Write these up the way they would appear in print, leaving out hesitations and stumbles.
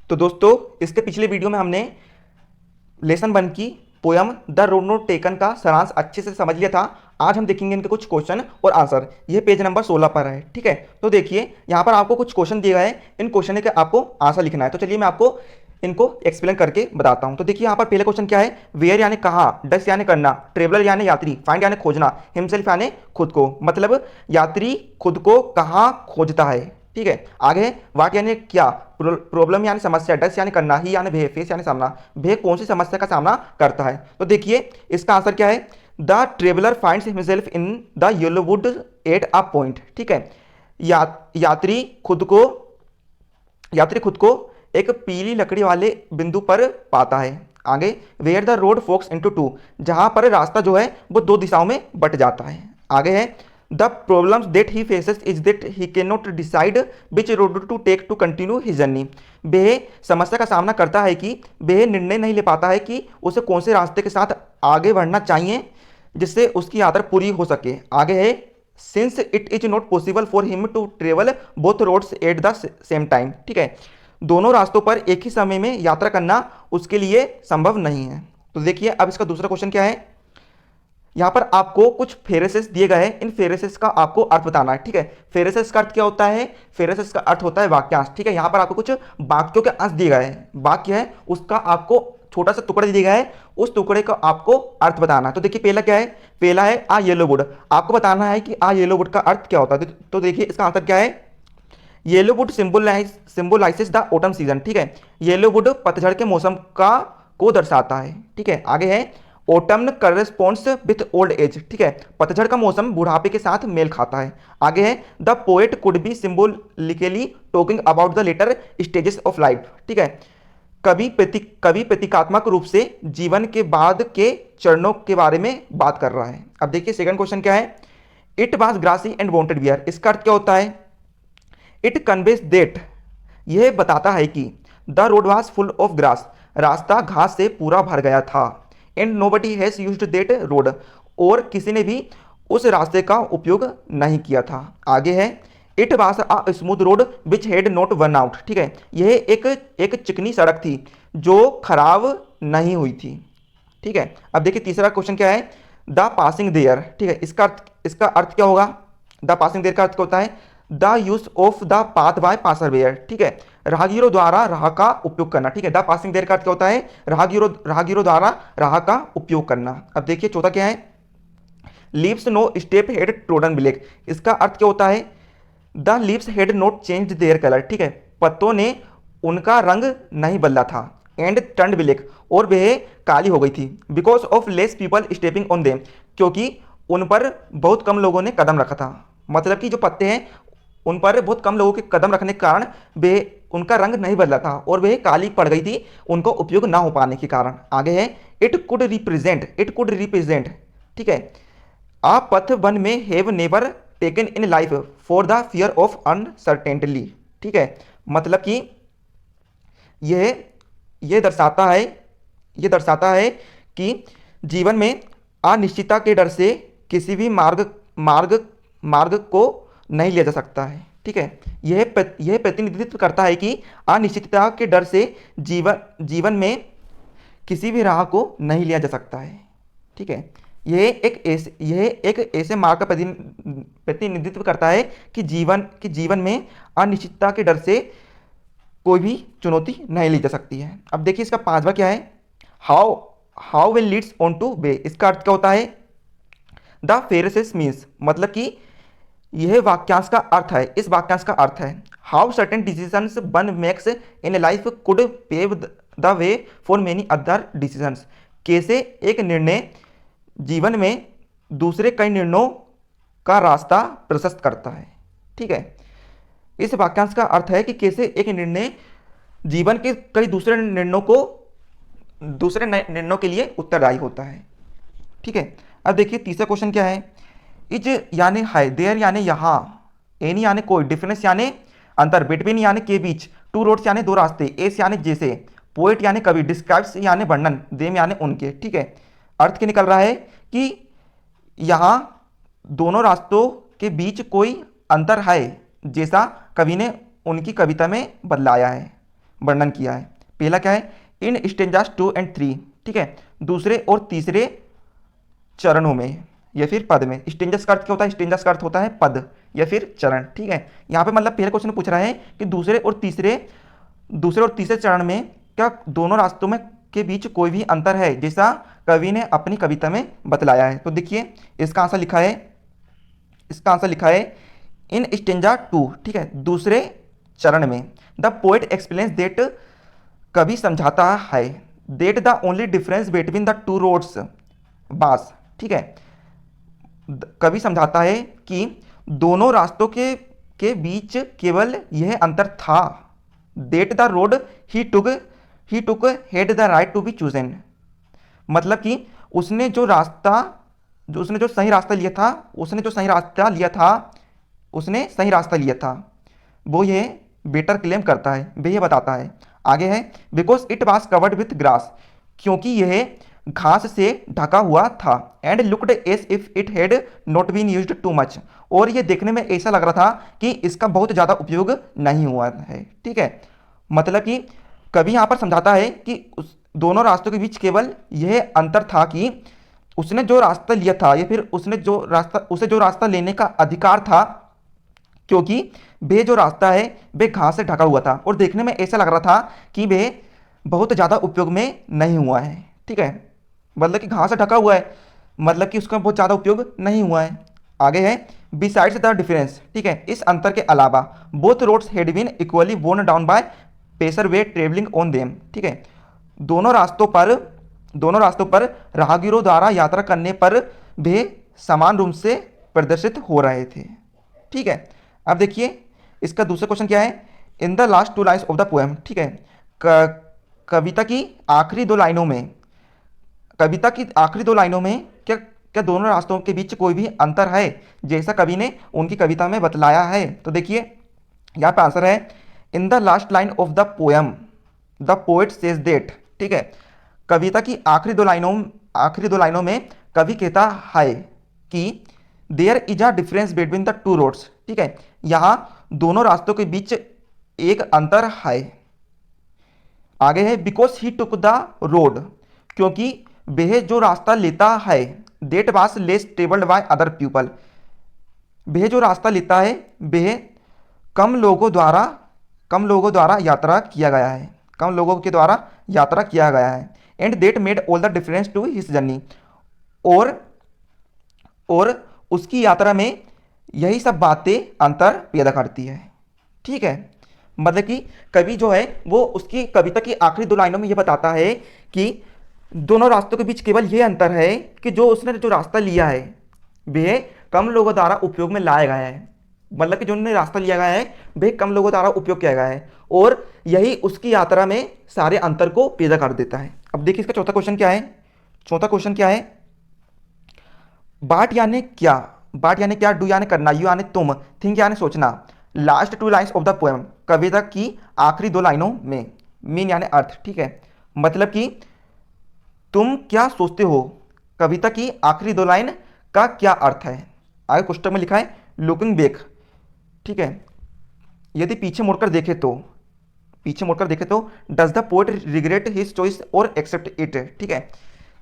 तो दोस्तों, इसके पिछले वीडियो में हमने लेसन 1 की poem the road not taken का सारांश अच्छे से समझ लिया था। आज हम देखेंगे इनके कुछ क्वेश्चन और आंसर। यह पेज नंबर 16 पर है। ठीक है, तो देखिए यहाँ पर आपको कुछ क्वेश्चन दिए गए हैं, इन क्वेश्चन के आपको आंसर लिखना है। तो चलिए मैं आपको इनको एक्सप्लेन करके बताता हूँ। तो देखिए यहाँ पर पहले क्वेश्चन क्या है, वेयर यानी कहाँ, डस यानी करना, ट्रेवलर यानी यात्री, फाइंड यानी खोजना, हिमसेल्फ यानी खुद को, मतलब यात्री खुद को कहाँ खोजता है। ठीक है, आगे है वाट यानी क्या, प्रॉब्लम यानी समस्या, डस यानी करना, ही यानी भय, फेस यानी सामना, भय कौन सी समस्या का सामना करता है। तो देखिए इसका आंसर क्या है, the traveller finds himself in the yellow would at a point. ठीक है, यात्री खुद को एक पीली लकड़ी वाले बिंदु पर पाता है। आगे where the road forks into two, जहां पर रास्ता जो है वो दो दिशाओं में बट जाता है। आगे है the problems that he faces is that he can not decide which road to take to continue his journey. वह समस्या का सामना करता है कि वह निर्णय नहीं ले पाता है कि उसे कौन से रास्ते के साथ आगे बढ़ना चाहिए जिससे उसकी यात्रा पूरी हो सके। आगे है since it is not possible for him to travel both roads at the same time. ठीक है, दोनों रास्तों पर एक ही समय में यात्रा करना उसके लिए संभव नहीं है। तो देखिए अब इसका दूसरा क्वेश्चन क्या है, यहां पर आपको कुछ फेरेसेस दिए गए हैं, इन फेरेसेस का आपको अर्थ बताना है। ठीक है, फेरेसेस का अर्थ क्या होता है, फेरेसेस का अर्थ होता है वाक्यांश। ठीक है, यहां पर आपको कुछ वाक्यों के अंश दिए गए हैं, वाक्य है उसका आपको छोटा सा टुकड़ा दिया गया है, उस टुकड़े का आपको अर्थ बताना है। तो देखिए पहला क्या है, पहला है आ येलो वुड, आपको बताना है कि आ येलो वुड का अर्थ क्या होता है। तो देखिए इसका आंसर क्या है, yellow wood symbolises the autumn season. ठीक है, येलो वुड पतझड़ के मौसम को दर्शाता है। ठीक है, आगे है autumn corresponds with old age. ठीक है, पतझड़ का मौसम बुढ़ापे के साथ मेल खाता है। आगे है the poet could be symbolically talking about the latter stages of life. ठीक है, कवि प्रतीकात्मक रूप से जीवन के बाद के चरणों के बारे में बात कर रहा है। अब देखिए सेकंड क्वेश्चन क्या है, it was grassy and wanted wear, इसका अर्थ क्या होता है, इट कन्वेज देट, यह बताता है कि the road was full of grass, रास्ता घास से पूरा भर गया था, and nobody has used that road, और किसी ने भी उस रास्ते का उपयोग नहीं किया था। आगे है it was a smooth road which had not one out. ठीक है, यह एक चिकनी सड़क थी जो खराब नहीं हुई थी। ठीक है, अब देखिए तीसरा क्वेश्चन क्या है, द पासिंग देयर। ठीक है, इसका अर्थ क्या होगा, द पासिंग देयर का अर्थ क्या होता है, the use of the path by passer wear. ठीक है, राहगीरों द्वारा राह का उपयोग करना। ठीक है, द पासिंग देयर का अर्थ क्या होता है, राहगीरों द्वारा राह का उपयोग करना। अब देखिए चौथा क्या है, leaves no step had trodden black, इसका अर्थ क्या होता है, the leaves had not change their colour. ठीक है, पत्तों ने उनका रंग नहीं बदला था, एंड टर्न ब्लैक, और वह काली हो गई थी, because of less people stepping on them, क्योंकि उन पर बहुत कम लोगों ने कदम रखा था। मतलब कि जो पत्ते हैं उन पर बहुत कम लोगों के कदम रखने के कारण वे उनका रंग नहीं बदला था और वह काली पड़ गई थी उनको उपयोग ना हो पाने के कारण। आगे है इट कुड रिप्रेजेंट। ठीक है, आ पथ वन में have never taken in life for the fear of uncertainty. ठीक है, मतलब कि यह यह दर्शाता है कि जीवन में अनिश्चितता के डर से किसी भी मार्ग मार्ग को नहीं लिया जा सकता है। ठीक है, यह प्रतिनिधित्व करता है कि अनिश्चितता के डर से जीवन में किसी भी राह को नहीं लिया जा सकता है। ठीक है, यह एक ऐसे मार्ग का प्रतिनिधित्व करता है कि जीवन में अनिश्चितता के डर से कोई भी चुनौती नहीं ली जा सकती है। अब देखिए इसका पांचवा क्या है, how will leads on two way, इसका अर्थ क्या होता है, द फेरेसेस मीन्स, मतलब कि यह वाक्यांश का अर्थ है, इस वाक्यांश का अर्थ है how certain decisions one makes in life could pave the way for many other decisions, कैसे एक निर्णय जीवन में दूसरे कई निर्णयों का रास्ता प्रशस्त करता है। ठीक है, इस वाक्यांश का अर्थ है कि कैसे एक निर्णय जीवन के कई दूसरे निर्णयों के लिए उत्तरदायी होता है। ठीक है, अब देखिए तीसरा क्वेश्चन क्या है, इज यानी है, देयर यानी यहाँ, एनी यानी कोई, डिफरेंस यानी अंतर, बिटवीन यानी के बीच, टू रोड्स यानी दो रास्ते, एस यानी जैसे, पोएट यानी कवि, डिस्क्राइब्स यानी वर्णन, देम यानी उनके। ठीक है, अर्थ क्या निकल रहा है कि यहाँ दोनों रास्तों के बीच कोई अंतर है जैसा कवि ने उनकी कविता में बदलाया है। वर्णन किया है। पहला क्या है, इन स्टेंजास 2 and 3, ठीक है, दूसरे और तीसरे चरणों में या फिर पद में। स्टेंजस का अर्थ क्या होता है, स्टेंजस का अर्थ होता है पद या फिर चरण, ठीक है। यहाँ पे मतलब पहले क्वेश्चन पूछ रहा है कि दूसरे और तीसरे चरण में क्या दोनों रास्तों में के बीच कोई भी अंतर है, जैसा कवि ने अपनी कविता में बतलाया है। तो देखिए इसका आंसर लिखा है इन स्टेंजा 2, ठीक है, दूसरे चरण में। द पोएट एक्सप्लेन्स देट, कवि समझाता है, that the only difference between the two roads was, ठीक है, कवि समझाता है कि दोनों रास्तों के बीच केवल यह अंतर था, that the road he took had the right to be chosen. मतलब कि उसने जो सही रास्ता लिया था वो ये बेटर क्लेम करता है, वे ये बताता है। आगे है because it was covered with grass, क्योंकि यह घास से ढका हुआ था, and looked as if it had not been used too much, और ये देखने में ऐसा लग रहा था कि इसका बहुत ज़्यादा उपयोग नहीं हुआ है, ठीक है। मतलब कि कवि यहाँ पर समझाता है कि उस दोनों रास्तों के बीच केवल यह अंतर था कि उसने जो रास्ता लिया था या फिर उसे जो रास्ता लेने का अधिकार था, क्योंकि वह जो रास्ता है वह घास से ढका हुआ था और देखने में ऐसा लग रहा था कि वह बहुत ज़्यादा उपयोग में नहीं हुआ है, ठीक है। मतलब कि घास से ढका हुआ है, मतलब कि उसका बहुत ज़्यादा उपयोग नहीं हुआ है। आगे है बिसाइड्स द डिफरेंस, ठीक है, इस अंतर के अलावा both roads had been equally worn down by passer way travelling on them, ठीक है, दोनों रास्तों पर राहगीरों द्वारा यात्रा करने पर वे समान रूप से प्रदर्शित हो रहे थे, ठीक है। अब देखिए इसका दूसरा क्वेश्चन क्या है, in the last 2 lines of the poem, ठीक है, कविता की आखिरी दो लाइनों में क्या क्या दोनों रास्तों के बीच कोई भी अंतर है, जैसा कवि ने उनकी कविता में बतलाया है। तो देखिए यहाँ पे आंसर है in the last line of the poem the poet says that, ठीक है, कविता की आखिरी दो लाइनों में कवि कहता है कि there is a difference between the two roads, ठीक है, यहाँ दोनों रास्तों के बीच एक अंतर है। आगे है because he took the road, क्योंकि वह जो रास्ता लेता है, that was less travelled by other people, वह जो रास्ता लेता है वह कम लोगों द्वारा यात्रा किया गया है, and that made all the difference to his journey, और उसकी यात्रा में यही सब बातें अंतर पैदा करती है, ठीक है। मतलब कि कवि जो है वो उसकी कविता की आखिरी दो लाइनों में ये बताता है कि दोनों रास्तों के बीच केवल ये अंतर है कि जो उसने जो रास्ता लिया है वह कम लोगों द्वारा उपयोग में लाया गया है, मतलब कि जो उन्होंने रास्ता लिया गया है वह कम लोगों द्वारा उपयोग किया गया है, और यही उसकी यात्रा में सारे अंतर को पैदा कर देता है। अब देखिए इसका चौथा क्वेश्चन क्या है, बाट यानी क्या, डू यानी करना, यू यानी तुम, थिंक यानी सोचना, last 2 lines of the poem, कविता की आखिरी 2 लाइनों में, मीन यानी अर्थ, ठीक है, मतलब कि तुम क्या सोचते हो, कविता की आखिरी 2 लाइन का क्या अर्थ है। आगे क्वेश्चन में लिखा है लुकिंग बैक, ठीक है, यदि पीछे मुड़कर देखे तो does the poet regret his choice और एक्सेप्ट इट, ठीक है,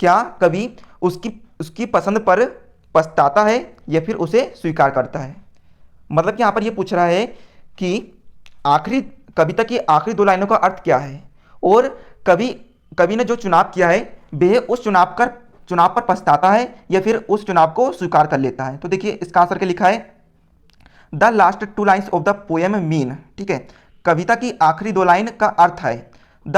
क्या कवि उसकी पसंद पर पछताता है या फिर उसे स्वीकार करता है। मतलब कि यहाँ पर ये पूछ रहा है कि कविता की आखिरी 2 लाइनों का अर्थ क्या है, और कवि ने जो चुनाव किया है वह उस चुनाव पर पछताता है या फिर उस चुनाव को स्वीकार कर लेता है। तो देखिए इसका आंसर क्या लिखा है, the last 2 lines of the poem mean, ठीक है, कविता की आखिरी 2 लाइन का अर्थ है द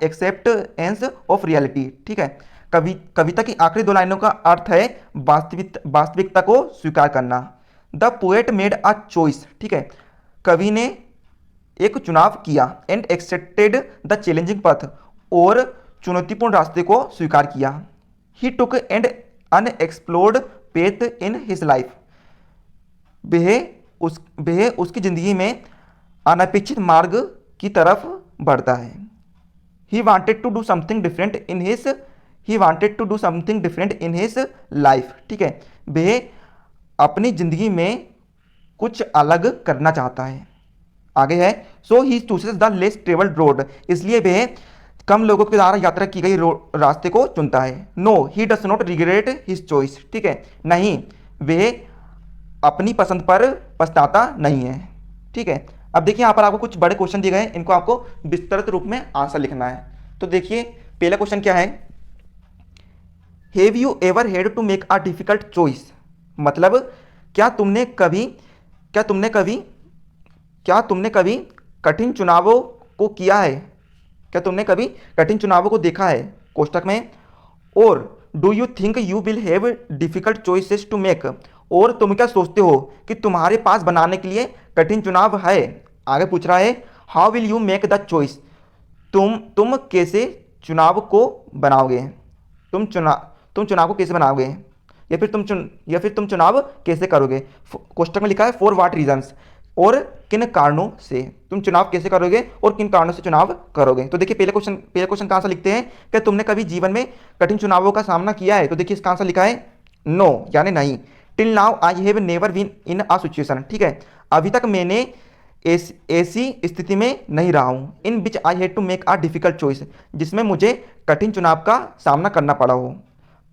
एक्सेप्टेंस ऑफ रियलिटी, ठीक है, कविता की आखिरी 2 लाइनों का अर्थ है वास्तविकता को स्वीकार करना। The poet made a choice, ठीक है, कवि ने एक चुनाव किया, and accepted the challenging path, और चुनौतीपूर्ण रास्ते को स्वीकार किया। He took and unexplored path in his life, वह उसकी जिंदगी में अनपेक्षित मार्ग की तरफ बढ़ता है। He wanted to do something different in his life, ठीक है, वह अपनी जिंदगी में कुछ अलग करना चाहता है। आगे है सो ही chooses the less travelled road, इसलिए वह कम लोगों के द्वारा यात्रा की गई रास्ते को चुनता है। No he does not regret his choice, ठीक है, नहीं वह अपनी पसंद पर पछताता नहीं है। ठीक है, अब देखिए यहाँ पर आपको कुछ बड़े क्वेश्चन दिए गए हैं, इनको आपको विस्तृत रूप में आंसर लिखना है। तो देखिए पहला क्वेश्चन क्या है, have you ever had to make a difficult choice, मतलब क्या तुमने कभी क्या तुमने कभी क्या तुमने कभी कठिन चुनावों को किया है, क्या तुमने कभी कठिन चुनावों को देखा है कोष्टक में, और do you think you will have difficult choices to make, और तुम क्या सोचते हो कि तुम्हारे पास बनाने के लिए कठिन चुनाव है। आगे पूछ रहा है how will you make the choice, तुम कैसे चुनाव को बनाओगे, तुम चुनाव को कैसे बनाओगे, या फिर तुम चुनाव कैसे करोगे। क्वेश्चन में लिखा है फॉर व्हाट रीजंस, और किन कारणों से तुम चुनाव कैसे करोगे और किन कारणों से चुनाव करोगे। तो देखिए पहले क्वेश्चन का आंसर लिखते हैं कि तुमने कभी जीवन में कठिन चुनावों का सामना किया है। तो देखिए इसका आंसर लिखा है नो, यानी नहीं। Till now I have never been in a situation, ठीक है, अभी तक मैंने ऐसी स्थिति में नहीं रहा हूं, in which I had to make a difficult choice, जिसमें मुझे कठिन चुनाव का सामना करना पड़ा हो।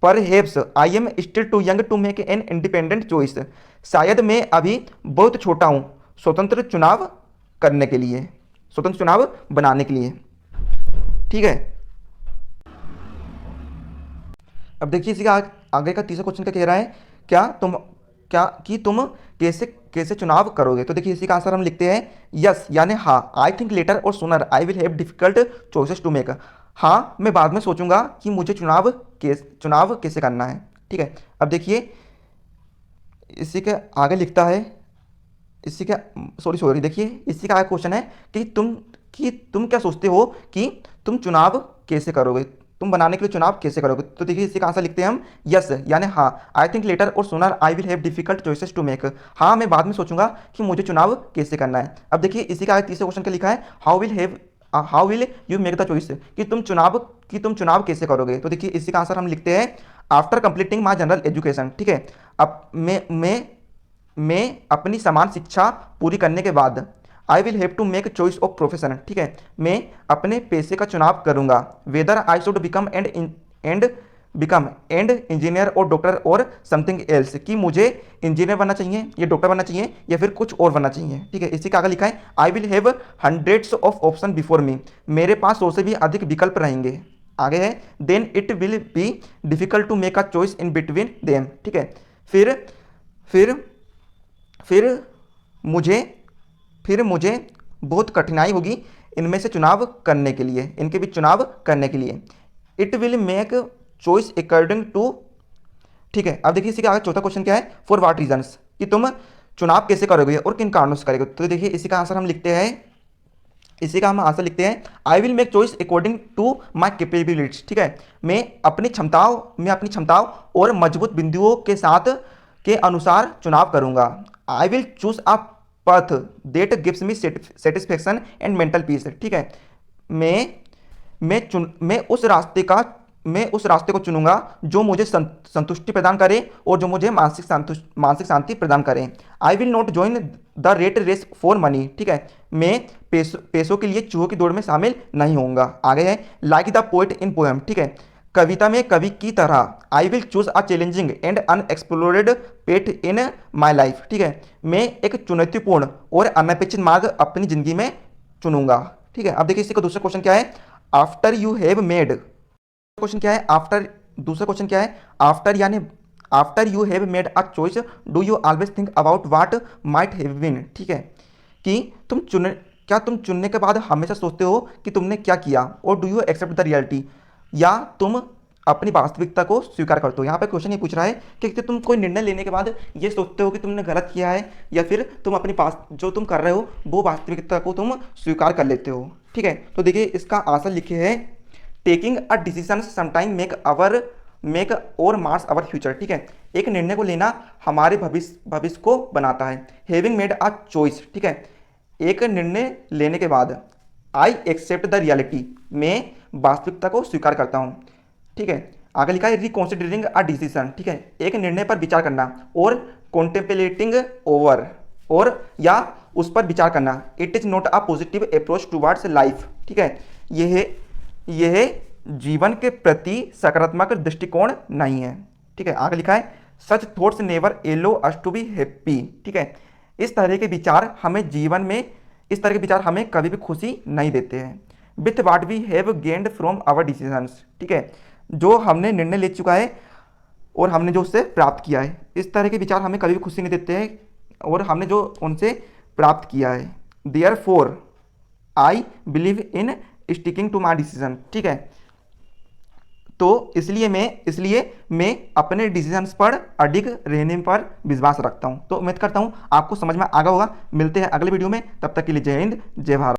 पर perhaps I am still too young to make an independent choice, शायद मैं अभी बहुत छोटा हूं स्वतंत्र चुनाव करने के लिए, स्वतंत्र चुनाव बनाने के लिए। ठीक है, अब देखिए इसी का आगे का तीसरा क्वेश्चन क्या कह रहा है, तुम कैसे कैसे चुनाव करोगे। तो देखिए इसी का आंसर हम लिखते हैं यस, यानी हाँ, I think later or sooner I will have difficult choices to make, हाँ मैं बाद में सोचूंगा कि मुझे चुनाव कैसे करना है। ठीक है, अब देखिए इसी के आगे लिखता है, इसी का सॉरी देखिए इसी का आगे क्वेश्चन है कि तुम क्या सोचते हो कि तुम चुनाव कैसे करोगे, तुम बनाने के लिए चुनाव कैसे करोगे। तो देखिए इसी का आंसर लिखते हैं हम यस, यानी हाँ, I think later or sooner I will have difficult choices to make, हाँ मैं बाद में सोचूंगा कि मुझे चुनाव कैसे करना है। अब देखिए इसी का तीसरे क्वेश्चन का लिखा है how will you make the choice, कि तुम चुनाव कैसे करोगे। तो देखिए इसी का आंसर हम लिखते हैं after completing my general education. ठीक है, अब मैं अपनी समान शिक्षा पूरी करने के बाद I will have to make choice of profession. ठीक है, मैं अपने पेशे का चुनाव करूंगा, whether I should become and engineer or doctor or something else, कि मुझे इंजीनियर बनना चाहिए या डॉक्टर बनना चाहिए या फिर कुछ और बनना चाहिए। ठीक है, इसी का आगे लिखा है आई will have hundreds of option before me, मेरे पास 100 से भी अधिक विकल्प रहेंगे। आगे है then it will be difficult to make a choice in between them. ठीक है, फिर मुझे बहुत कठिनाई होगी इनमें से चुनाव करने के लिए, इनके बीच चुनाव करने के लिए। It will make choice according to. ठीक है, अब देखिए इसी का आगे चौथा क्वेश्चन क्या है, फॉर व्हाट रीजंस, कि तुम चुनाव कैसे करोगे और किन कारणों से करोगे। तो देखिए इसी का आंसर हम लिखते हैं I will make choice according to my capabilities. ठीक है, मैं अपनी क्षमताओं और मजबूत बिंदुओं के अनुसार चुनाव करूंगा। आई will choose a path that gives me satisfaction and mental peace। ठीक है, मैं उस रास्ते को चुनूंगा जो मुझे संतुष्टि प्रदान करे और जो मुझे मानसिक शांति प्रदान करे। I will not join the rat race for money. ठीक है, मैं पैसों के लिए चूहों की दौड़ में शामिल नहीं होऊंगा। आगे है like the poet in poem. ठीक है, कविता में कवि की तरह I will choose a challenging and unexplored path in my life. ठीक है, मैं एक चुनौतीपूर्ण और अनपेक्षित मार्ग अपनी जिंदगी में चुनूंगा। ठीक है, अब देखिए इसी का दूसरा क्वेश्चन क्या है, after you have made, question क्या है दूसरा क्वेश्चन क्या है, after you have made a choice do you always think about what might have been. ठीक है, कि क्या तुम चुनने के बाद हमेशा सोचते हो कि तुमने क्या किया, और do you accept the reality, या तुम अपनी वास्तविकता को स्वीकार करते हो। यहाँ पे क्वेश्चन ये पूछ रहा है कि तुम कोई निर्णय लेने के बाद ये सोचते हो कि तुमने गलत किया है, या फिर तुम अपनी जो तुम कर रहे हो वो वास्तविकता को तुम स्वीकार कर लेते हो। ठीक है, तो देखिए इसका आंसर लिखे है taking a decision sometime make और मार्स अवर फ्यूचर। ठीक है, एक निर्णय को लेना हमारे भविष्य को बनाता है। Having made a choice. ठीक है, एक निर्णय लेने के बाद आई एक्सेप्ट द रियलिटी, मैं वास्तविकता को स्वीकार करता हूँ। ठीक है, आगे लिखा है रिकॉन्सिडरिंग अ डिसीजन। ठीक है, एक निर्णय पर विचार करना, और कॉन्टेम्पलेटिंग ओवर और या उस पर विचार करना। It is not a positive approach towards life. ठीक है, यह जीवन के प्रति सकारात्मक दृष्टिकोण नहीं है। ठीक है, आगे लिखा है such thoughts never allow us to be happy. ठीक है, इस तरह के विचार हमें जीवन में, इस तरह के विचार हमें कभी भी खुशी नहीं देते हैं। With what we have gained from our decisions. ठीक है, जो हमने निर्णय ले चुका है और हमने जो उससे प्राप्त किया है, इस तरह के विचार हमें कभी भी खुशी नहीं देते हैं और हमने जो उनसे प्राप्त किया है। Therefore I believe in sticking to my decision. ठीक है, तो इसलिए मैं अपने डिसीजंस पर अडिग रहने पर विश्वास रखता हूं। तो उम्मीद करता हूं आपको समझ में आ गया होगा। मिलते हैं अगले वीडियो में, तब तक के लिए जय हिंद जय भारत।